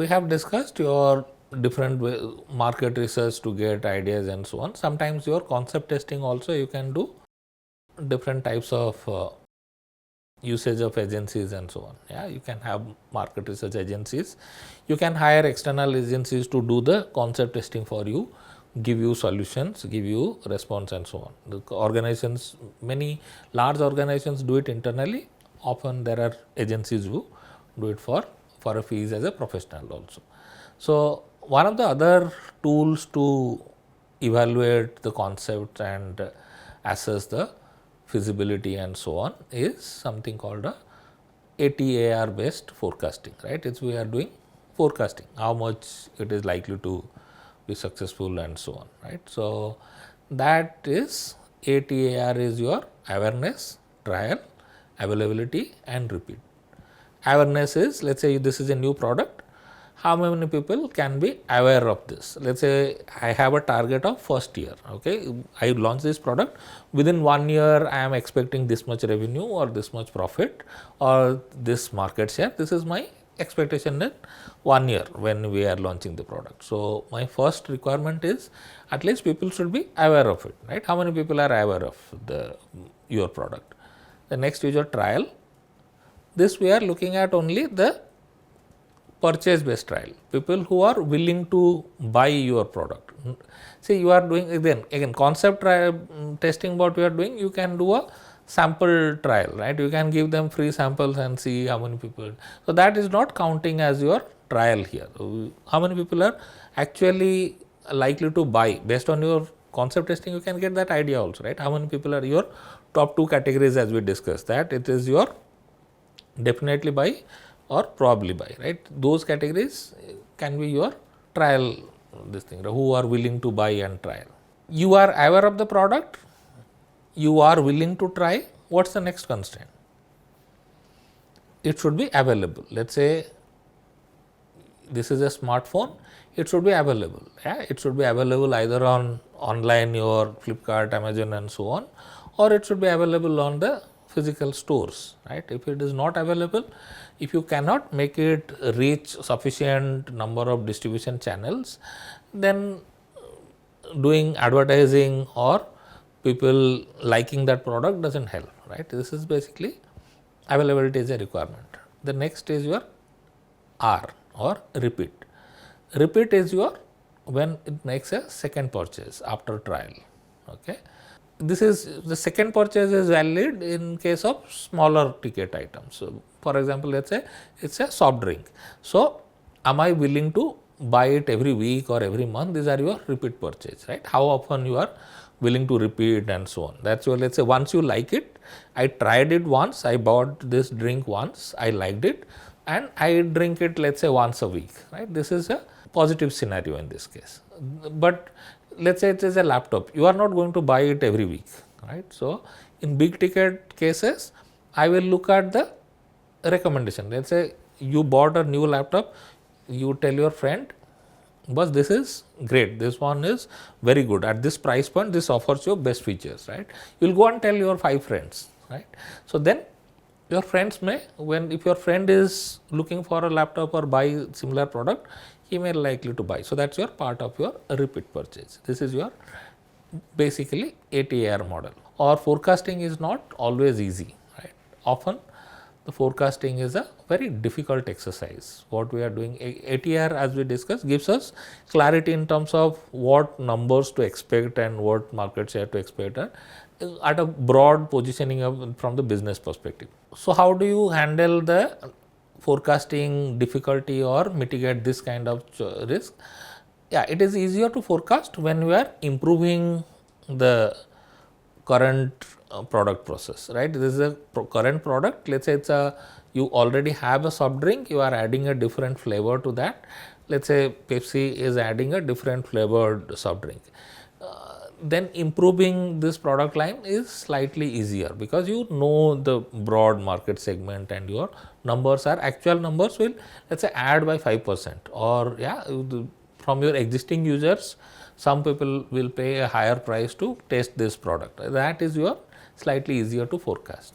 we have discussed your different market research to get ideas and so on. Sometimes your concept testing also you can do different types of usage of agencies and so on. Yeah, you can have market research agencies. You can hire external agencies to do the concept testing for you, give you solutions, give you response and so on. The organizations, many large organizations do it internally. Often there are agencies who do it for a fees as a professional also. So one of the other tools to evaluate the concept and assess the feasibility and so on is something called a ATAR based forecasting, right? It's we are doing forecasting, how much it is likely to be successful and so on, right? So that is ATAR is your awareness, trial, availability and repeat. Awareness is, let's say this is a new product, how many people can be aware of this. Let's say I have a target of first year, okay, I launch this product, within 1 year I am expecting this much revenue or this much profit or this market share. This is my expectation in 1 year when we are launching the product. So my first requirement is at least people should be aware of it, right? How many people are aware of your product? The next is your trial. This we are looking at only the purchase based trial, people who are willing to buy your product. See, you are doing again concept trial, testing what you are doing, you can do a sample trial, right? You can give them free samples and see how many people. So that is not counting as your trial here. How many people are actually likely to buy based on your concept testing, you can get that idea also, right? How many people are your top 2 categories as we discussed, that it is your definitely buy or probably buy, right? Those categories can be your trial, this thing, who are willing to buy and trial. You are aware of the product, you are willing to try. What's the next constraint? It should be available. Let's say this is a smartphone, it should be available. Yeah, it should be available either on online, your Flipkart, Amazon and so on, or it should be available on the physical stores, right? If it is not available, if you cannot make it reach sufficient number of distribution channels, then doing advertising or people liking that product doesn't help, right? This is basically availability is a requirement. The next is your R or repeat. Repeat is your when it makes a second purchase after trial, okay. This is the second purchase is valid in case of smaller ticket items. So for example, let's say it's a soft drink. So am I willing to buy it every week or every month? These are your repeat purchase, right? How often you are willing to repeat and so on. That's your, let's say once you like it, I tried it once, I bought this drink once, I liked it and I drink it, let's say once a week, right? This is a positive scenario in this case. But let's say it is a laptop, you are not going to buy it every week, right? So in big ticket cases, I will look at the recommendation. Let's say you bought a new laptop, you tell your friend, but this is great, this one is very good at this price point, this offers you best features, right? You will go and tell your 5 friends, right? So then your friends may, when if your friend is looking for a laptop or buy similar product, he may likely to buy. So that's your part of your repeat purchase. This is your basically ATAR model. Or forecasting is not always easy, right? Often the forecasting is a very difficult exercise. What we are doing, ATAR as we discussed gives us clarity in terms of what numbers to expect and what market share to expect at a broad positioning of, from the business perspective. So how do you handle the forecasting difficulty or mitigate this kind of risk? Yeah, it is easier to forecast when we are improving the current product process, right? This is a current product. Let's say it's a, you already have a soft drink, you are adding a different flavor to that. Let's say Pepsi is adding a different flavored soft drink. Then improving this product line is slightly easier because you know the broad market segment and your numbers are actual numbers will, let's say, add by 5% or yeah, from your existing users, some people will pay a higher price to test this product. That is your slightly easier to forecast.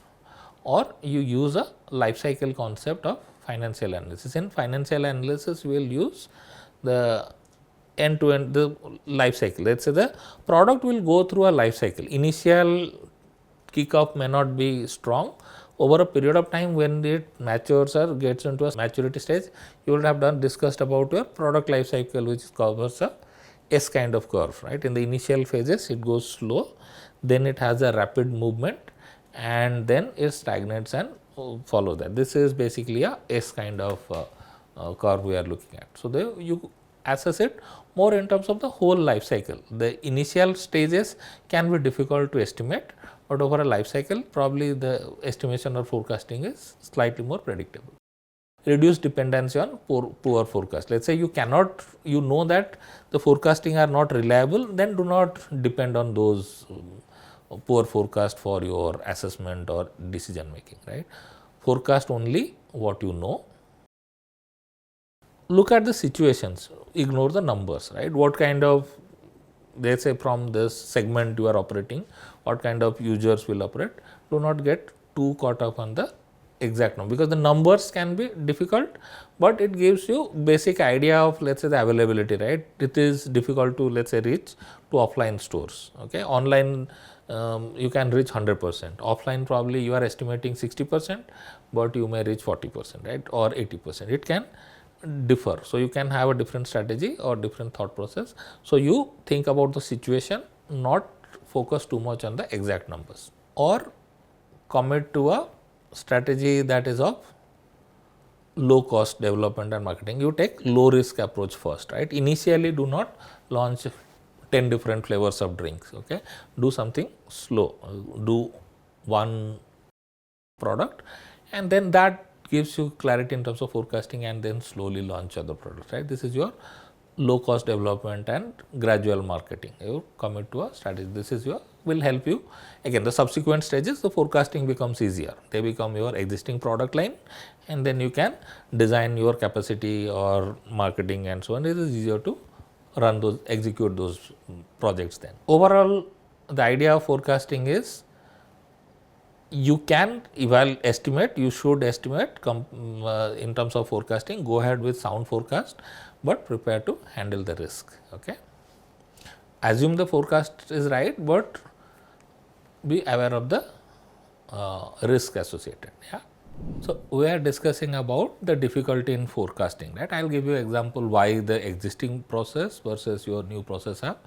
Or you use a life cycle concept of financial analysis. In financial analysis, we will use the end to end the life cycle. Let's say the product will go through a life cycle. Initial kickoff may not be strong. Over a period of time, when it matures or gets into a maturity stage, you would have discussed about your product life cycle, which covers a S kind of curve, right? In the initial phases, it goes slow, then it has a rapid movement, and then it stagnates and follow that. This is basically a S kind of curve we are looking at. So, you assess it more in terms of the whole life cycle. The initial stages can be difficult to estimate, but over a life cycle, probably the estimation or forecasting is slightly more predictable. Reduce dependency on poor forecast. Let's say you cannot, you know that the forecasting are not reliable, then do not depend on those poor forecast for your assessment or decision making, right? Forecast only what you know. Look at the situations, ignore the numbers, right? What kind of, let's say from this segment you are operating, what kind of users will operate. Do not get too caught up on the exact number, because the numbers can be difficult, but it gives you basic idea of, let's say, the availability, right? It is difficult to, let's say, reach to offline stores. Okay, online you can reach 100%, offline probably you are estimating 60%, but you may reach 40%, right, or 80%. It can differ. So, you can have a different strategy or different thought process. So, you think about the situation, not focus too much on the exact numbers, or commit to a strategy that is of low cost development and marketing. You take low risk approach first, right? Initially, do not launch 10 different flavors of drinks. Okay, do something slow, do one product, and then that gives you clarity in terms of forecasting, and then slowly launch other products, right? This is your low cost development and gradual marketing. You commit to a strategy. This is your, will help you. Again, the subsequent stages, the forecasting becomes easier. They become your existing product line, and then you can design your capacity or marketing and so on. It is easier to run those, execute those projects then. Overall, the idea of forecasting is, you can estimate, you should estimate in terms of forecasting. Go ahead with sound forecast, but prepare to handle the risk. Okay, assume the forecast is right, but be aware of the risk associated. Yeah. So, we are discussing about the difficulty in forecasting, right? I will give you example why the existing process versus your new process are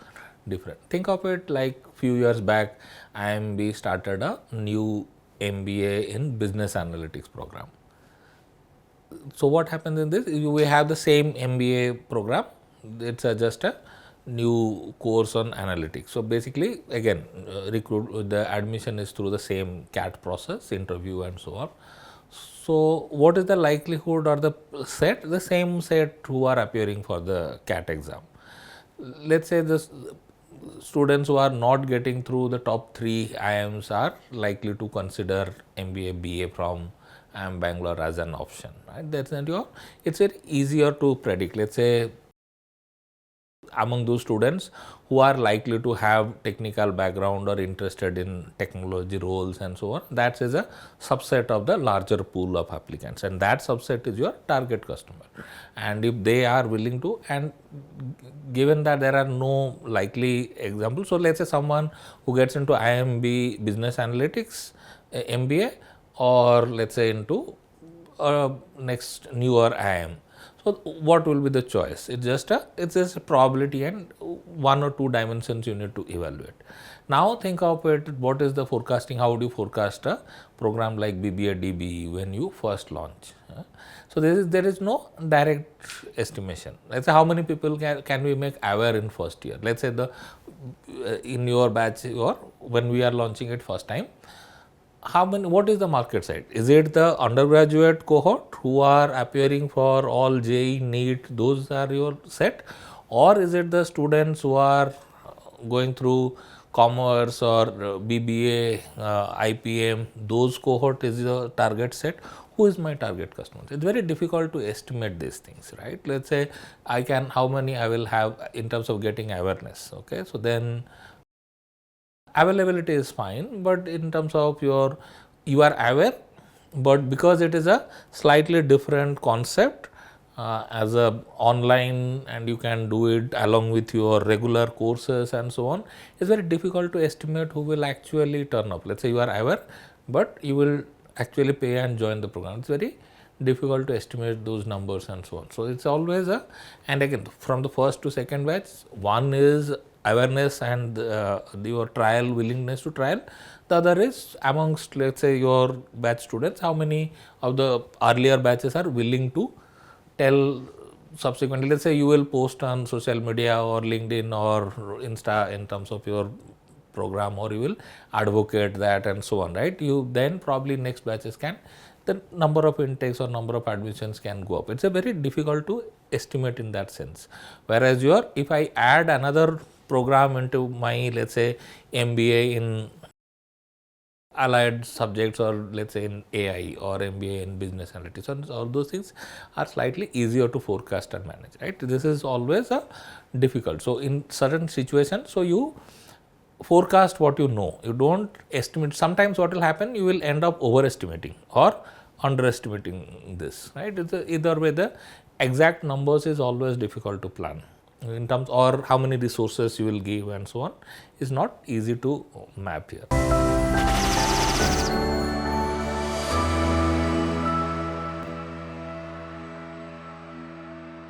different. Think of it like few years back, IMB started a new MBA in business analytics program. So, what happens in this? We have the same MBA program, it is just a new course on analytics. So, basically again the admission is through the same CAT process, interview and so on. So, what is the likelihood or the set? The same set who are appearing for the CAT exam. Let us say the students who are not getting through the top 3 IIMs are likely to consider MBA, BA from IIM Bangalore as an option, right? That's not your, it's very easier to predict. Let's say among those students who are likely to have technical background or interested in technology roles and so on, that is a subset of the larger pool of applicants, and that subset is your target customer. And if they are willing to, and given that there are no likely examples, so let's say someone who gets into IMB business analytics MBA, or let's say into next newer IIM. So, what will be the choice? It's just a probability, and 1 or 2 dimensions you need to evaluate. Now, think of it, what is the forecasting? How do you forecast a program like BBA DB when you first launch? So, there is no direct estimation. Let's say how many people can we make aware in first year? Let's say in your batch, or when we are launching it first time, how many, what is the market side? Is it the undergraduate cohort who are appearing for all JEE, NEET, those are your set, or is it the students who are going through commerce or BBA, IPM, those cohort is your target set? Who is my target customer? It's very difficult to estimate these things, right? Let's say I can, how many I will have in terms of getting awareness. Okay, so then availability is fine, but in terms of you are aware, but because it is a slightly different concept as a online, and you can do it along with your regular courses and so on, it's very difficult to estimate who will actually turn up. Let's say you are aware, but you will actually pay and join the program. It's very difficult to estimate those numbers and so on. So it's always a, and again from the first to second batch, one is awareness and your trial willingness to trial. The other is amongst, let's say, your batch students, how many of the earlier batches are willing to tell subsequently. Let's say you will post on social media or LinkedIn or Insta in terms of your program, or you will advocate that and so on, right? You then probably next batches can, the number of intakes or number of admissions can go up. It's a very difficult to estimate in that sense. Whereas if I add another program into my, let's say, MBA in allied subjects, or let's say in AI or MBA in business analytics, and all those things are slightly easier to forecast and manage, right? This is always a difficult. So in certain situations, so you forecast what you know, you don't estimate. Sometimes what will happen, you will end up overestimating or underestimating this, right? It's either way, the exact numbers is always difficult to plan in terms, or how many resources you will give and so on is not easy to map here.